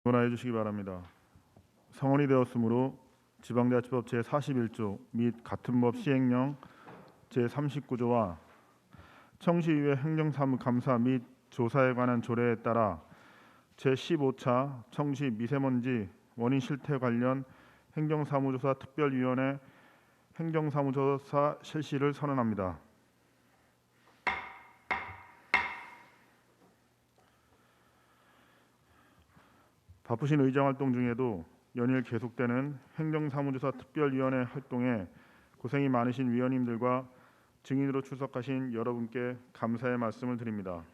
논하해 주시기 바랍니다. 성원이 되었으므로 지방자치법 제41조 및 같은 법 시행령 제39조와 청시의회 행정사무감사 및 조사에 관한 조례에 따라 제15차 청시 미세먼지 원인 실태 관련 행정사무조사 특별위원회 행정사무조사 실시를 선언합니다. 바쁘신 의정활동 중에도 연일 계속되는 행정사무조사 특별위원회 활동에 고생이 많으신 위원님들과 증인으로 출석하신 여러분께 감사의 말씀을 드립니다.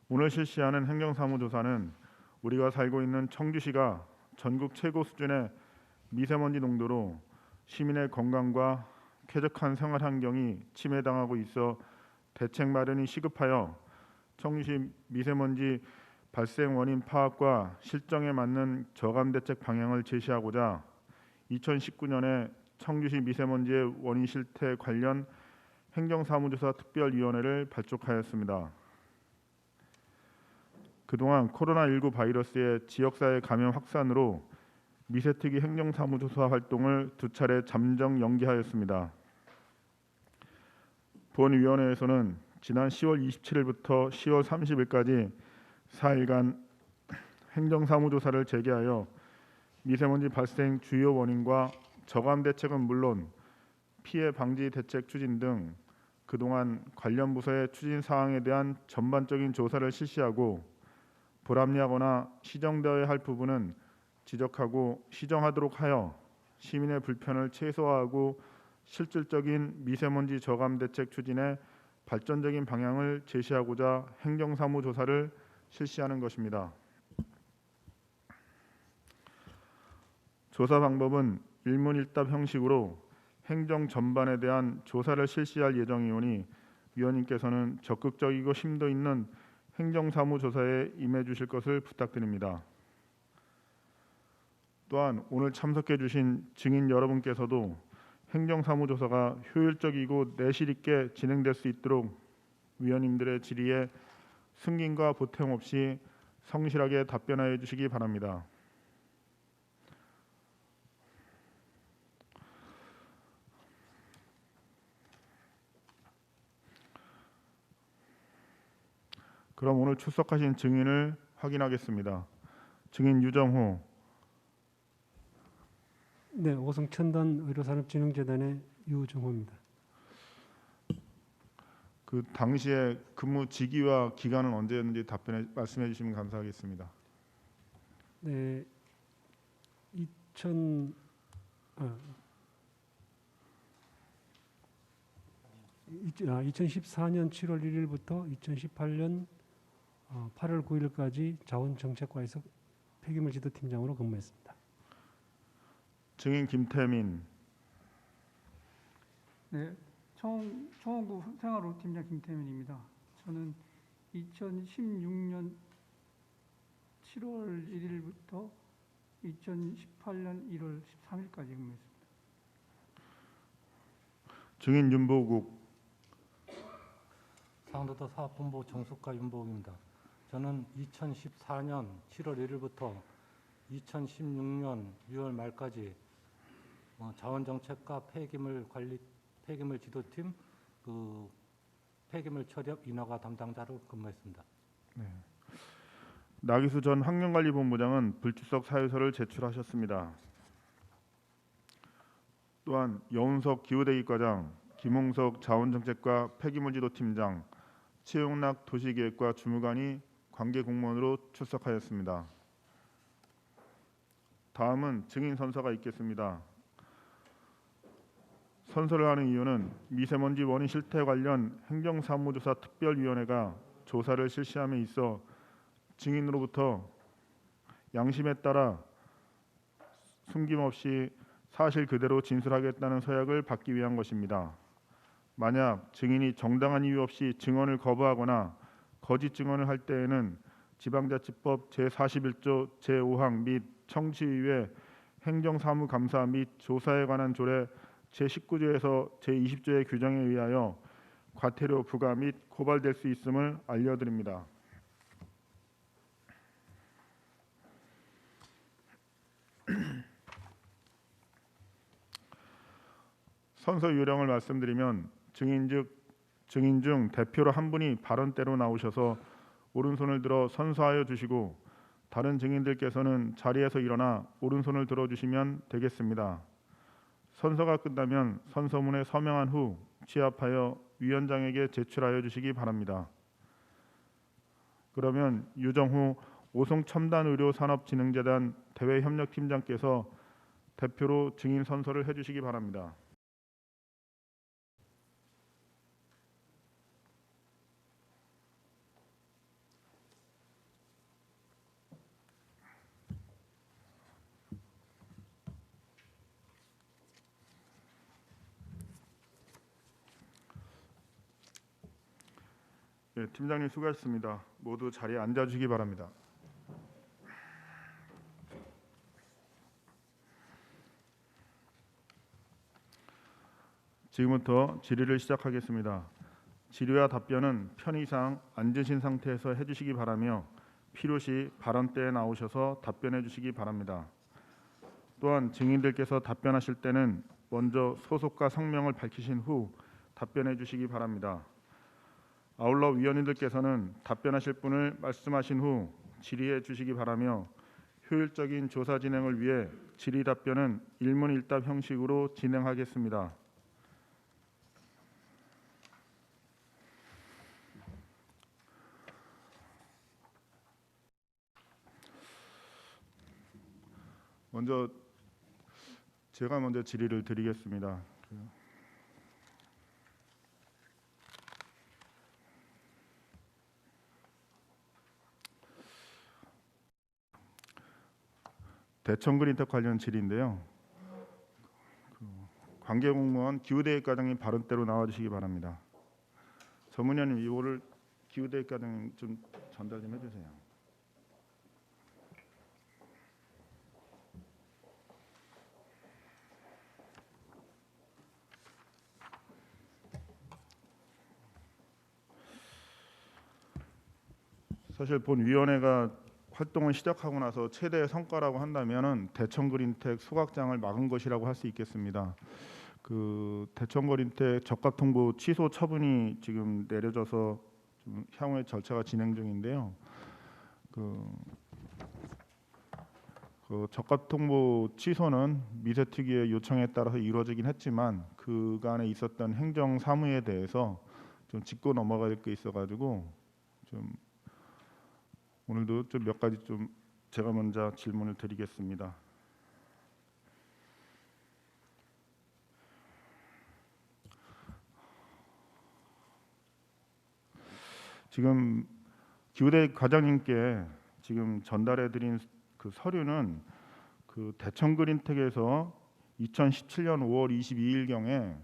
오늘 실시하는 행정사무조사는 우리가 살고 있는 청주시가 전국 최고 수준의 미세먼지 농도로 시민의 건강과 쾌적한 생활 환경이 침해당하고 있어 대책 마련이 시급하여 청주시 미세먼지 발생 원인 파악과 실정에 맞는 저감 대책 방향을 제시하고자 2019년에 청주시 미세먼지의 원인 실태 관련 행정사무조사 특별위원회를 발족하였습니다. 그동안 코로나19 바이러스의 지역사회 감염 확산으로 미세특위 행정사무조사 활동을 두 차례 잠정 연기하였습니다. 본위원회에서는 지난 10월 27일부터 10월 30일까지 4일간 행정사무조사를 재개하여 미세먼지 발생 주요 원인과 저감 대책은 물론 피해 방지 대책 추진 등 그동안 관련 부서의 추진 사항에 대한 전반적인 조사를 실시하고 불합리하거나 시정되어야 할 부분은 지적하고 시정하도록 하여 시민의 불편을 최소화하고 실질적인 미세먼지 저감 대책 추진에 발전적인 방향을 제시하고자 행정사무조사를 실시하는 것입니다. 조사 방법은 일문일답 형식으로 행정 전반에 대한 조사를 실시할 예정이오니 위원님께서는 적극적이고 심도 있는 행정사무조사에 임해 주실 것을 부탁드립니다. 또한 오늘 참석해 주신 증인 여러분께서도 행정사무조사가 효율적이고 내실 있게 진행될 수 있도록 위원님들의 질의에 승인과 보탬 없이 성실하게 답변하여 주시기 바랍니다. 그럼 오늘 출석하신 증인을 확인하겠습니다. 증인 유정호. 네, 오성천단 의료산업진흥재단의 유정호입니다. 그 당시에 근무 직위와 기간은 언제였는지 말씀해 주시면 감사하겠습니다. 네, 2014년 7월 1일부터 2018년 8월 9일까지 자원정책과에서 폐기물 지도팀장으로 근무했습니다. 증인 김태민. 네, 청원구 생활호 팀장 김태민입니다. 저는 2016년 7월 1일부터 2018년 1월 13일까지 근무했습니다. 증인 윤보국. 상도도 사업본부 정숙과 윤보국입니다. 저는 2014년 7월 1일부터 2016년 6월 말까지 자원정책과 폐기물 지도팀 폐기물 처리업 인허가 담당자로 근무했습니다. 네. 나기수 전 환경관리본부장은 불출석 사유서를 제출하셨습니다. 또한 여운석 기후대기과장, 김홍석 자원정책과 폐기물지도팀장, 최용락 도시계획과 주무관이 관계 공무원으로 출석하였습니다. 다음은 증인 선서가 있겠습니다. 선서를 하는 이유는 미세먼지 원인 실태 관련 행정사무조사 특별위원회가 조사를 실시함에 있어 증인으로부터 양심에 따라 숨김없이 사실 그대로 진술하겠다는 서약을 받기 위한 것입니다. 만약 증인이 정당한 이유 없이 증언을 거부하거나 거짓 증언을 할 때에는 지방자치법 제41조 제5항 및 청시의회 행정사무감사 및 조사에 관한 조례 제19조에서 제20조의 규정에 의하여 과태료 부과 및 고발될 수 있음을 알려드립니다. 선서 요령을 말씀드리면 증인 중 대표로 한 분이 발언대로 나오셔서 오른손을 들어 선서하여 주시고 다른 증인들께서는 자리에서 일어나 오른손을 들어주시면 되겠습니다. 선서가 끝나면 선서문에 서명한 후 취합하여 위원장에게 제출하여 주시기 바랍니다. 그러면 유정후 오송첨단의료산업진흥재단 대외협력팀장께서 대표로 증인 선서를 해주시기 바랍니다. 네, 팀장님 수고하셨습니다. 모두 자리에 앉아주시기 바랍니다. 지금부터 질의를 시작하겠습니다. 질의와 답변은 편의상 앉으신 상태에서 해주시기 바라며 필요시 발언대에 나오셔서 답변해 주시기 바랍니다. 또한 증인들께서 답변하실 때는 먼저 소속과 성명을 밝히신 후 답변해 주시기 바랍니다. 아울러 위원님들께서는 답변하실 분을 말씀하신 후 질의해 주시기 바라며 효율적인 조사 진행을 위해 질의 답변은 일문일답 형식으로 진행하겠습니다. 제가 먼저 질의를 드리겠습니다. 대청그린텍 관련 질의인데요. 관계공무원 기후대책과장님 발언대로 나와주시기 바랍니다. 전문위원님 이거를 기후대책과장님 좀 전달 좀 해주세요. 사실 본위원회가 활동을 시작하고 나서 최대의 성과라고 한다면은 대청그린텍 소각장을 막은 것이라고 할 수 있겠습니다. 그 대청그린텍 적합통보 취소 처분이 지금 내려져서 좀 향후의 절차가 진행 중인데요. 그 적합통보 취소는 미세특위의 요청에 따라서 이루어지긴 했지만 그간에 있었던 행정 사무에 대해서 좀 짚고 넘어갈 게 있어가지고 좀 오늘도 좀 몇 가지 좀 제가 먼저 질문을 드리겠습니다. 지금 기후대책 과장님께 지금 전달해드린 그 서류는 그 대청그린텍에서 2017년 5월 22일 경에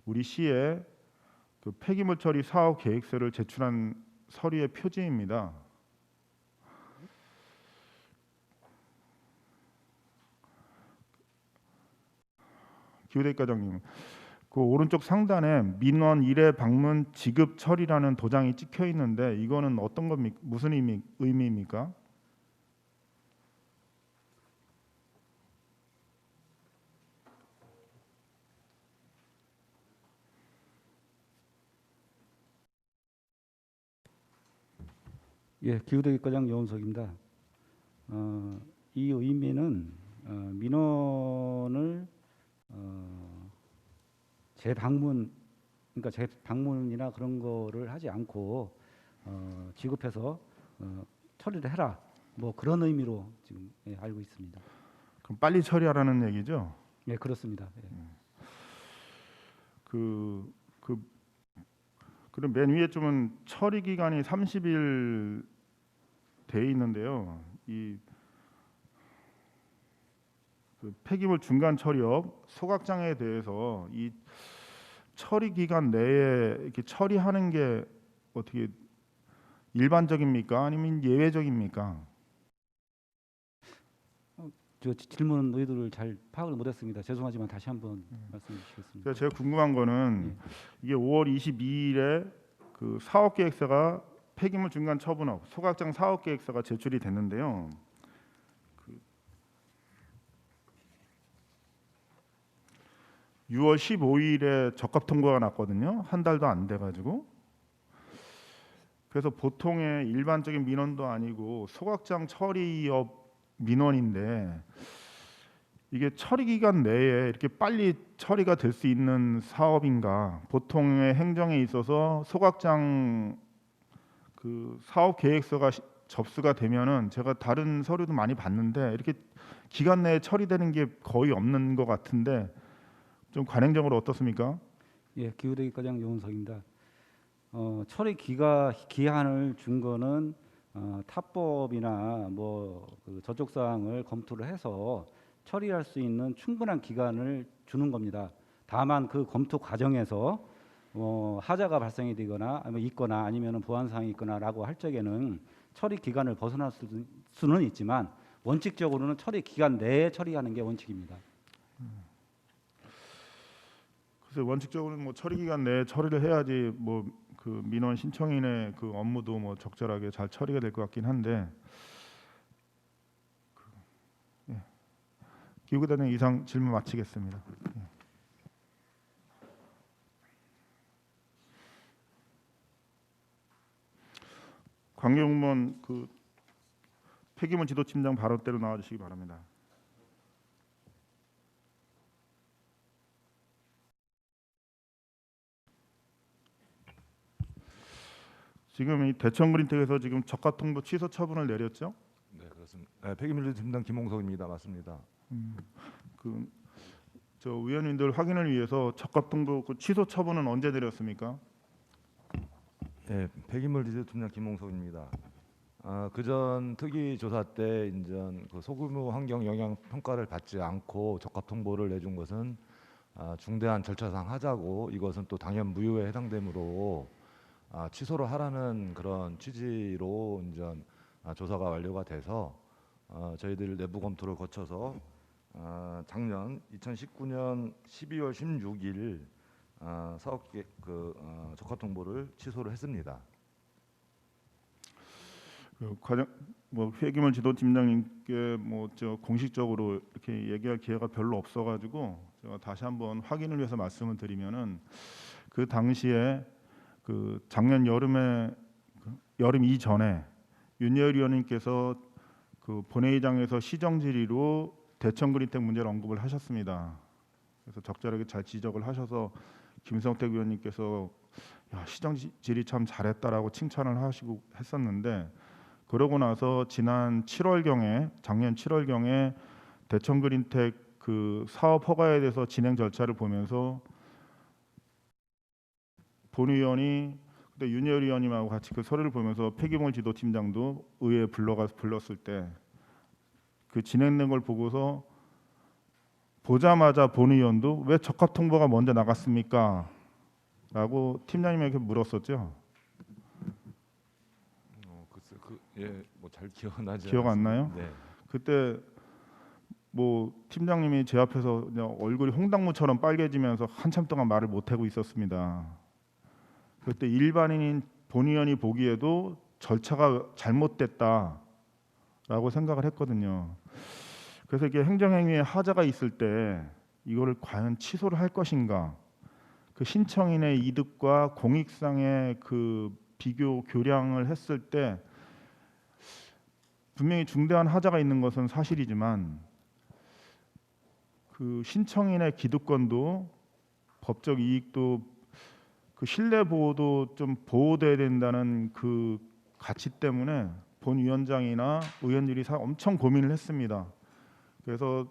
우리 시에 그 폐기물 처리 사업 계획서를 제출한 서류의 표지입니다. 기후대책 과장님, 그 오른쪽 상단에 민원 1회 방문 지급 처리라는 도장이 찍혀 있는데 이거는 어떤 겁니까? 무슨 의미입니까? 예, 기후대책과장 여운석입니다. 이 의미는 민원을 재방문, 그러니까 재방문이나 그런 거를 하지 않고 지급해서 처리를 해라. 뭐 그런 의미로 지금 알고 있습니다. 그럼 빨리 처리하라는 얘기죠? 예, 그렇습니다. 예. 그럼 맨 위에 좀은 처리 기간이 30일 돼 있는데요. 이 그 폐기물 중간 처리업 소각장에 대해서 이 처리 기간 내에 이렇게 처리하는 게 어떻게 일반적입니까? 아니면 예외적입니까? 저 질문 의도를 잘 파악을 못했습니다. 죄송하지만 다시 한번 말씀해 주시겠습니다. 제가 궁금한 거는 이게 5월 22일에 그 사업계획서가 폐기물 중간 처분업 소각장 사업계획서가 제출이 됐는데요. 6월 15일에 적합 통보가 났거든요. 한 달도 안 돼가지고. 그래서 보통의 일반적인 민원도 아니고 소각장 처리업 민원인데 이게 처리 기간 내에 이렇게 빨리 처리가 될 수 있는 사업인가? 보통의 행정에 있어서 소각장 그 사업 계획서가 접수가 되면은 제가 다른 서류도 많이 봤는데 이렇게 기간 내에 처리되는 게 거의 없는 것 같은데 좀 관행적으로 어떻습니까? 예, 기후대기과장 요은석입니다. 처리 기한을 준 거는 타법이나 그 저쪽 사항을 검토를 해서 처리할 수 있는 충분한 기간을 주는 겁니다. 다만 그 검토 과정에서 하자가 발생이 되거나 있거나 아니면 보완 사항이 있거나라고 할 적에는 처리 기간을 벗어날 수는 있지만 원칙적으로는 처리 기간 내에 처리하는 게 원칙입니다. 그래서 원칙적으로는 뭐 처리 기간 내에 처리를 해야지 뭐 그 민원 신청인의 그 업무도 뭐 적절하게 잘 처리가 될 것 같긴 한데 기후대장 이상 질문 마치겠습니다. 관계공무원 그 폐기물 지도팀장 발언대로 나와주시기 바랍니다. 지금 이 대천그린텍에서 지금 적합 통보 취소 처분을 내렸죠? 네, 그렇습니다. 네, 폐기물 팀장 김홍석입니다. 맞습니다. 저 위원님들 확인을 위해서 적합 통보 그 취소 처분은 언제 내렸습니까? 네, 폐기물 팀장 김홍석입니다. 그전 특위 조사 때 인전 그 소규모 환경 영향 평가를 받지 않고 적합 통보를 내준 것은 중대한 절차상 하자고 이것은 또 당연 무효에 해당되므로 취소를 하라는 그런 취지로 인전 조사가 완료가 돼서 저희들 내부 검토를 거쳐서 작년 2019년 12월 16일 사업계획 적합 통보를 취소를 했습니다. 그 과장 뭐 폐기물 지도팀장님께 뭐 저 공식적으로 이렇게 얘기할 기회가 별로 없어가지고 제가 다시 한번 확인을 위해서 말씀을 드리면은 그 당시에 그 작년 여름 이전에 윤여일 위원님께서 그 본회의장에서 시정 질의로 대천그린텍 문제를 언급을 하셨습니다. 그래서 적절하게 잘 지적을 하셔서 김성택 위원님께서 야, 시정 질의 참 잘했다라고 칭찬을 하시고 했었는데 그러고 나서 지난 7월경에 작년 7월경에 대천그린텍 그 사업 허가에 대해서 진행 절차를 보면서 본위원이 그때 윤여일 위원님하고 같이 그 서류를 보면서 폐기물 지도팀장도 의회에 불렀을 때 그 진행된 걸 보고서 보자마자 본위원도 왜 적합 통보가 먼저 나갔습니까? 라고 팀장님에게 물었었죠. 글쎄 뭐 잘 기억나지 기억 안 나요? 네. 그때 뭐 팀장님이 제 앞에서 그냥 얼굴이 홍당무처럼 빨개지면서 한참 동안 말을 못 하고 있었습니다. 그때 일반인인 본위원이 보기에도 절차가 잘못됐다라고 생각을 했거든요. 그래서 이게 행정행위에 하자가 있을 때 이거를 과연 취소를 할 것인가? 그 신청인의 이득과 공익상의 그 비교 교량을 했을 때 분명히 중대한 하자가 있는 것은 사실이지만 그 신청인의 기득권도 법적 이익도 그 신뢰 보호도 좀 보호돼야 된다는 그 가치 때문에 본 위원장이나 의원들이 엄청 고민을 했습니다. 그래서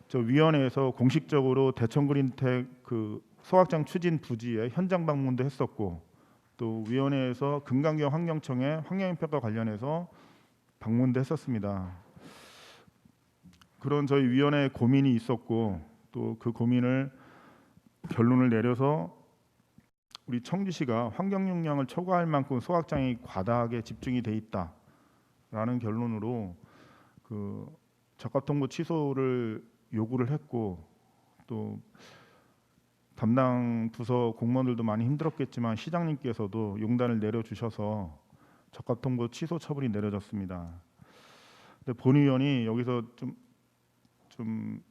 저 위원회에서 공식적으로 대천그린텍 그 소각장 추진 부지에 현장 방문도 했었고 또 위원회에서 금강경 환경청에 환경평가 관련해서 방문도 했었습니다. 그런 저희 위원회의 고민이 있었고 또 그 고민을 결론을 내려서 우리 청주시가 환경 용량을 초과할 만큼 소각장이 과다하게 집중이 돼 있다라는 결론으로 그 적합 통보 취소를 요구를 했고 또 담당 부서 공무원들도 많이 힘들었겠지만 시장님께서도 용단을 내려주셔서 적합 통보 취소 처분이 내려졌습니다. 근데 본위원이 여기서 좀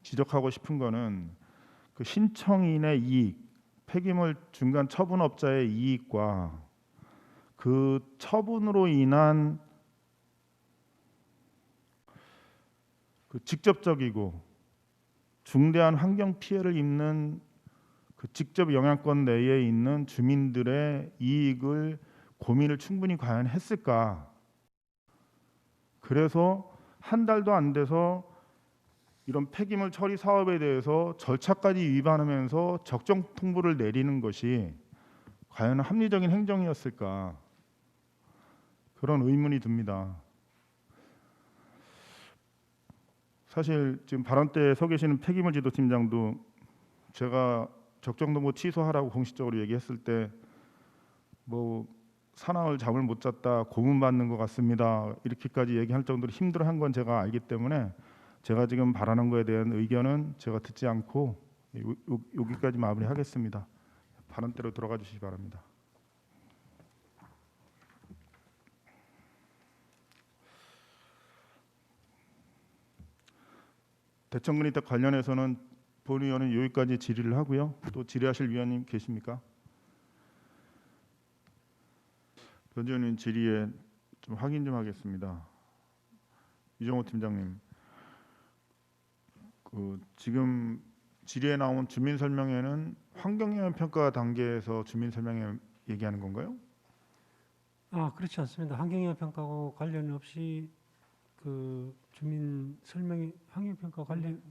지적하고 싶은 거는 그 신청인의 이익, 폐기물 중간 처분업자의 이익과 그 처분으로 인한 그 직접적이고 중대한 환경 피해를 입는 그 직접 영향권 내에 있는 주민들의 이익을 고민을 충분히 과연 했을까? 그래서 한 달도 안 돼서 이런 폐기물 처리 사업에 대해서 절차까지 위반하면서 적정 통보를 내리는 것이 과연 합리적인 행정이었을까? 그런 의문이 듭니다. 사실 지금 발언 때 서 계시는 폐기물 지도팀장도 제가 적정 통보 취소하라고 공식적으로 얘기했을 때 뭐 사나흘 잠을 못 잤다, 고문받는 것 같습니다, 이렇게까지 얘기할 정도로 힘들어한 건 제가 알기 때문에 제가 지금 바라는 거에 대한 의견은 제가 듣지 않고 여기까지 마무리하겠습니다. 발언대로 들어가 주시기 바랍니다. 대청근의대 관련해서는 본 의원은 여기까지 질의를 하고요. 또 질의하실 위원님 계십니까? 변 의원님 질의에 좀 확인 좀 하겠습니다. 이정호 팀장님, 그 지금 질의에 나온 주민 설명회는 환경영향 평가 단계에서 주민 설명회 얘기하는 건가요? 그렇지 않습니다. 환경영향 평가하고 관련 없이 그 주민 설명이 환경평가 관련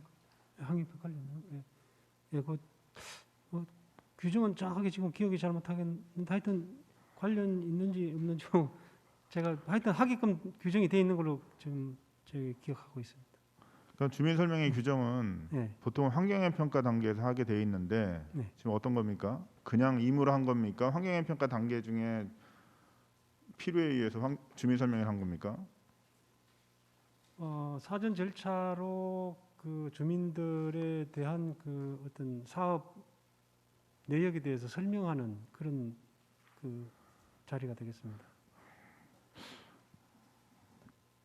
뭐 규정은 정확하게 지금 기억이 잘 못하겠는데 하여튼 관련 있는지 없는지 제가 하여튼 하게끔 규정이 돼 있는 걸로 지금 저희 기억하고 있습니다. 그러니까 주민 설명회 규정은 네. 보통 환경영향 평가 단계에서 하게 돼 있는데 네. 지금 어떤 겁니까? 그냥 임의로 한 겁니까? 환경영향 평가 단계 중에 필요에 의해서 주민 설명회를 한 겁니까? 사전 절차로 그 주민들에 대한 그 어떤 사업 내역에 대해서 설명하는 그런 그 자리가 되겠습니다.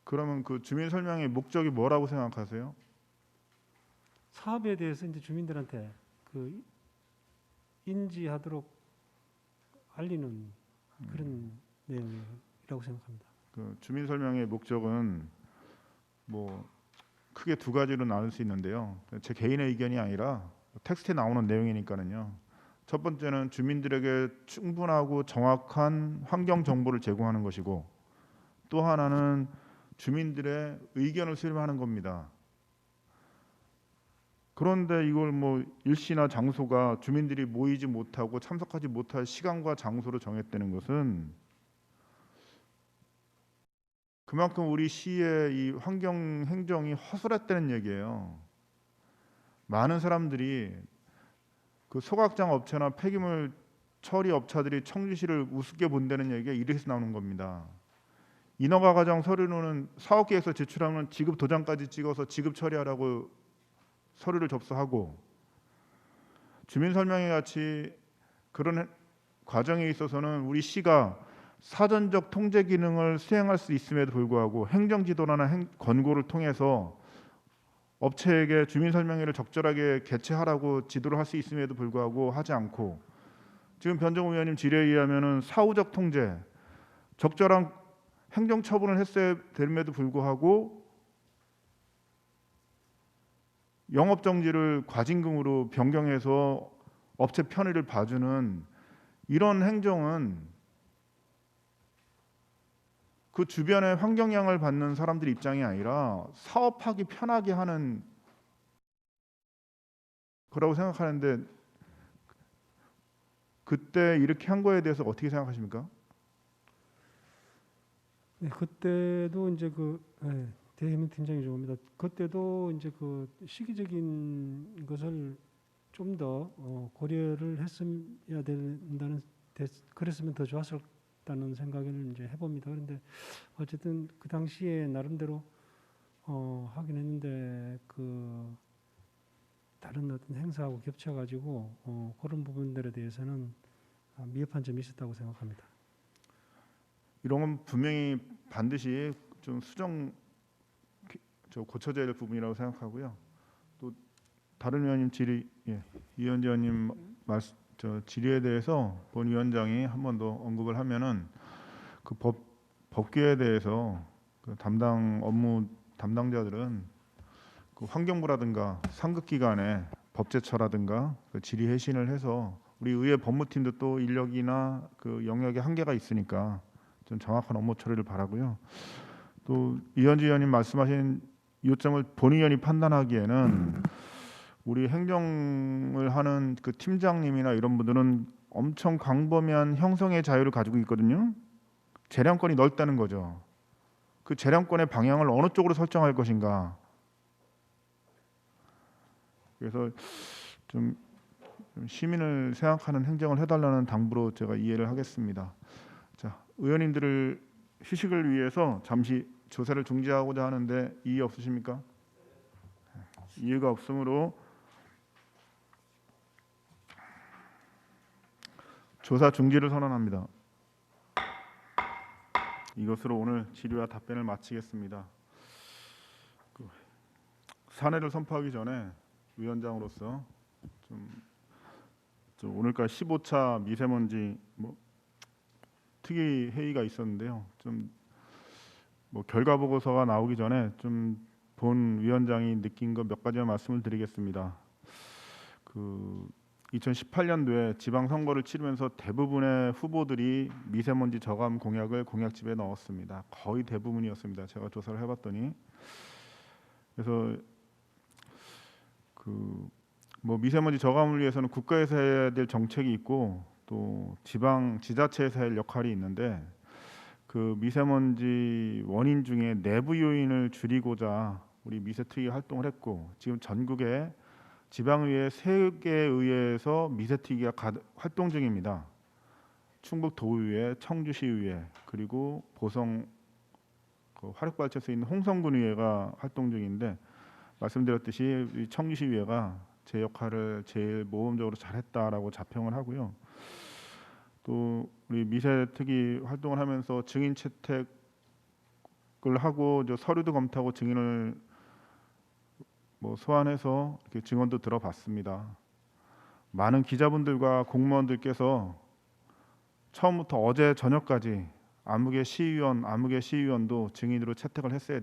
그러면 그 주민 설명회 목적이 뭐라고 생각하세요? 사업에 대해서 이제 주민들한테 그 인지하도록 알리는 그런 내용이라고 생각합니다. 그 주민 설명회 목적은 뭐 크게 두 가지로 나눌 수 있는데요. 제 개인의 의견이 아니라 텍스트에 나오는 내용이니까는요. 첫 번째는 주민들에게 충분하고 정확한 환경 정보를 제공하는 것이고, 또 하나는 주민들의 의견을 수렴하는 겁니다. 그런데 이걸 뭐 일시나 장소가 주민들이 모이지 못하고 참석하지 못할 시간과 장소로 정했다는 것은 그만큼 우리 시의 이 환경 행정이 허술했다는 얘기예요. 많은 사람들이 그 소각장 업체나 폐기물 처리 업체들이 청주시를 우습게 본다는 얘기가 이래서 나오는 겁니다. 인허가 과정 서류는 사업계에서 제출하면 지급 도장까지 찍어서 지급 처리하라고 서류를 접수하고, 주민 설명회 같이 그런 과정에 있어서는 우리 시가 사전적 통제 기능을 수행할 수 있음에도 불구하고 행정지도나 권고를 통해서 업체에게 주민 설명회를 적절하게 개최하라고 지도를 할 수 있음에도 불구하고 하지 않고, 지금 변정우 의원님 질의에 의하면은 사후적 통제, 적절한 행정 처분을 했어야 됨에도 불구하고 영업 정지를 과징금으로 변경해서 업체 편의를 봐주는 이런 행정은 그 주변의 환경영향을 받는 사람들 입장이 아니라 사업하기 편하게 하는 거라고 생각하는데, 그때 이렇게 한 거에 대해서 어떻게 생각하십니까? 네, 그때도 이제 대해민 팀장이 좋습니다. 그때도 이제 그 시기적인 것을 좀 더 고려를 했어야 된다는, 그랬으면 더 좋았었다는 생각을 이제 해봅니다. 그런데 어쨌든 그 당시에 나름대로 하긴 했는데 그 다른 어떤 행사하고 겹쳐가지고 그런 부분들에 대해서는 미흡한 점이 있었다고 생각합니다. 이런 건 분명히 반드시 좀 고쳐져야 될 부분이라고 생각하고요. 또 다른 위원님 질의, 예, 이현재 의원님 질의에 대해서 본 위원장이 한 번 더 언급을 하면은 그 법규에 대해서 그 업무 담당자들은 그 환경부라든가 상급기관에 법제처라든가 그 질의 회신을 해서 우리 의회 법무팀도 또 인력이나 그 영역에 한계가 있으니까 좀 정확한 업무 처리를 바라고요. 또 이현주 의원님 말씀하신 요점을 본 의원이 판단하기에는 우리 행정을 하는 그 팀장님이나 이런 분들은 엄청 광범위한 형성의 자유를 가지고 있거든요. 재량권이 넓다는 거죠. 그 재량권의 방향을 어느 쪽으로 설정할 것인가. 그래서 좀 시민을 생각하는 행정을 해달라는 당부로 제가 이해를 하겠습니다. 자, 의원님들을 휴식을 위해서 잠시 조사를 중지하고자 하는데 이의 없으십니까? 이해가 없으므로 조사 중지를 선언합니다. 이것으로 오늘 질의와 답변을 마치겠습니다. 사내를 선포하기 전에 위원장으로서 좀 오늘까지 15차 미세먼지 특위 회의가 있었는데요. 좀 결과 보고서가 나오기 전에 좀 본 위원장이 느낀 것 몇 가지만 말씀을 드리겠습니다. 2018년도에 지방선거를 치르면서 대부분의 후보들이 미세먼지 저감 공약을 공약집에 넣었습니다. 거의 대부분이었습니다. 제가 조사를 해봤더니. 그래서 미세먼지 저감을 위해서는 국가에서 해야 될 정책이 있고 또 지자체에서 할 역할이 있는데 그 미세먼지 원인 중에 내부 요인을 줄이고자 우리 미세특위 활동을 했고 지금 전국에 지방의회 3개에 의해서 미세특위가 활동 중입니다. 충북 도의회, 청주시의회 그리고 보성 화력발전소에 있는 홍성군 의회가 활동 중인데 말씀드렸듯이 청주시의회가 제 역할을 제일 모범적으로 잘했다라고 자평을 하고요. 또 우리 미세특위 활동을 하면서 증인 채택을 하고 서류도 검토하고 증인을 소환해서 이렇게 증언도 들어봤습니다. 많은 기자분들과 공무원들께서 처음부터 어제 저녁까지 아무개 시의원도 증인으로 채택을 했어야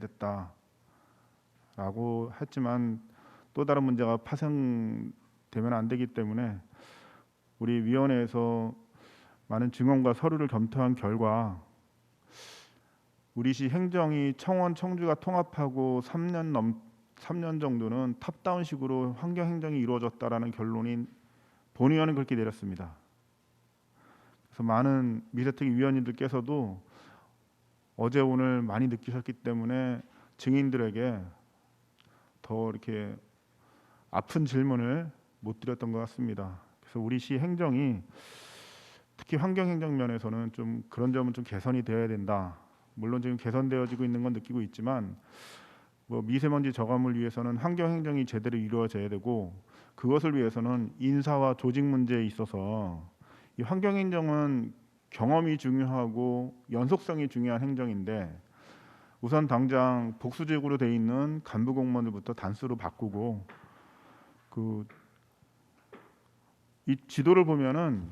됐다라고 했지만 또 다른 문제가 파생되면 안 되기 때문에 우리 위원회에서 많은 증언과 서류를 검토한 결과 우리 시 행정이 청원, 청주가 통합하고 3년 정도는 탑다운식으로 환경 행정이 이루어졌다라는 결론인 본의원은 그렇게 내렸습니다. 그래서 많은 미세특위 위원님들께서도 어제 오늘 많이 느끼셨기 때문에 증인들에게 더 이렇게 아픈 질문을 못 드렸던 것 같습니다. 그래서 우리 시 행정이 특히 환경 행정 면에서는 좀 그런 점은 좀 개선이 되어야 된다. 물론 지금 개선되어지고 있는 건 느끼고 있지만 미세먼지 저감을 위해서는 환경 행정이 제대로 이루어져야 되고 그것을 위해서는 인사와 조직 문제에 있어서 이 환경 행정은 경험이 중요하고 연속성이 중요한 행정인데 우선 당장 복수직으로 돼 있는 간부 공무원들부터 단수로 바꾸고 이 지도를 보면은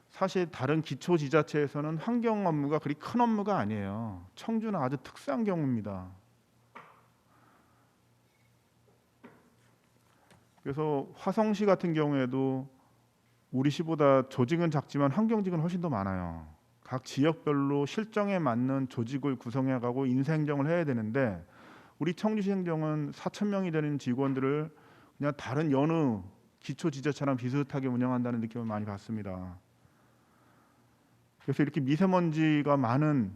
사실 다른 기초 지자체에서는 환경 업무가 그리 큰 업무가 아니에요. 청주는 아주 특수한 경우입니다. 그래서 화성시 같은 경우에도 우리 시보다 조직은 작지만 환경직은 훨씬 더 많아요. 각 지역별로 실정에 맞는 조직을 구성해가고 인사행정을 해야 되는데 우리 청주시 행정은 4,000명이 되는 직원들을 그냥 다른 여느 기초지자체랑 비슷하게 운영한다는 느낌을 많이 받습니다. 그래서 이렇게 미세먼지가 많은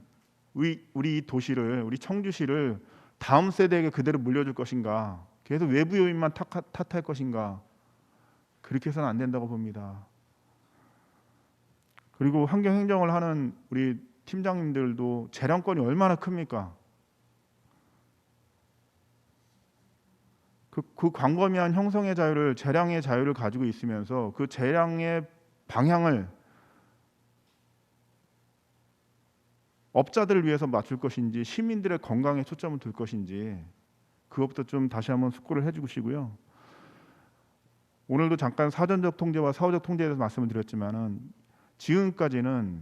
우리 도시를, 우리 청주시를 다음 세대에게 그대로 물려줄 것인가, 계속 외부 요인만 탓할 것인가, 그렇게 해서는 안 된다고 봅니다. 그리고 환경 행정을 하는 우리 팀장님들도 재량권이 얼마나 큽니까? 그 광범위한 형성의 자유를, 재량의 자유를 가지고 있으면서 그 재량의 방향을 업자들을 위해서 맞출 것인지 시민들의 건강에 초점을 둘 것인지 그것부터 좀 다시 한번 숙고를 해주시고요. 오늘도 잠깐 사전적 통제와 사후적 통제에 대해서 말씀을 드렸지만은 지금까지는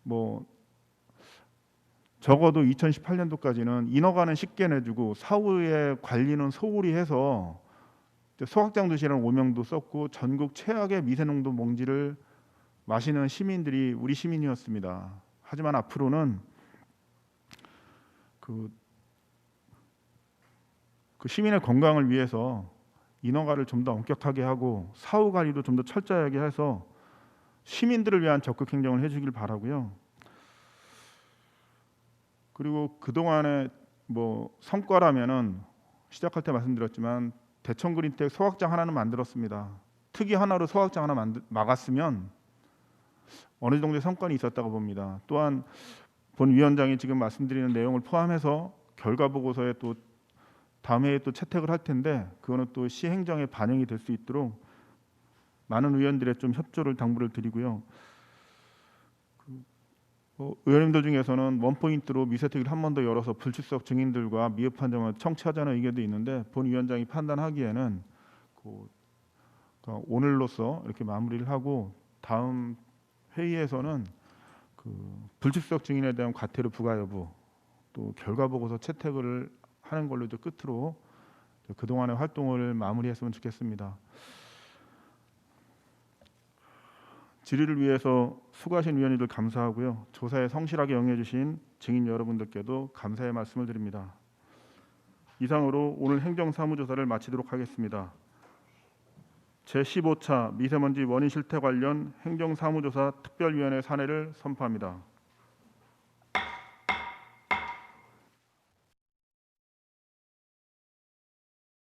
뭐 적어도 2018년도까지는 인허가는 쉽게 내주고 사후의 관리는 소홀히 해서 소각장 도시라는 오명도 썼고 전국 최악의 미세농도 먼지를 마시는 시민들이 우리 시민이었습니다. 하지만 앞으로는 그 시민의 건강을 위해서 인허가를 좀 더 엄격하게 하고 사후 관리도 좀 더 철저하게 해서 시민들을 위한 적극 행정을 해주길 바라고요. 그리고 그동안의 뭐 성과라면은 시작할 때 말씀드렸지만 대천 그린텍 소각장 하나는 만들었습니다. 특이 하나로 소각장 하나 막았으면 어느 정도의 성과는 있었다고 봅니다. 또한 본 위원장이 지금 말씀드리는 내용을 포함해서 결과 보고서에 또 다음 해에 또 채택을 할 텐데 그거는 또 시행정에 반영이 될 수 있도록 많은 의원들의 좀 협조를 당부를 드리고요. 의원님들 중에서는 원포인트로 미세특위를 한 번 더 열어서 불출석 증인들과 미흡한 점을 청취하자는 의견도 있는데 본 위원장이 판단하기에는 오늘로써 이렇게 마무리를 하고 다음 회의에서는 불출석 증인에 대한 과태료 부과 여부 또 결과 보고서 채택을 하는 걸로 이제 끝으로 그동안의 활동을 마무리했으면 좋겠습니다. 질의를 위해서 수고하신 위원님들 감사하고요. 조사에 성실하게 응해주신 증인 여러분들께도 감사의 말씀을 드립니다. 이상으로 오늘 행정사무조사를 마치도록 하겠습니다. 제15차 미세먼지 원인 실태 관련 행정사무조사 특별위원회 사내를 선포합니다.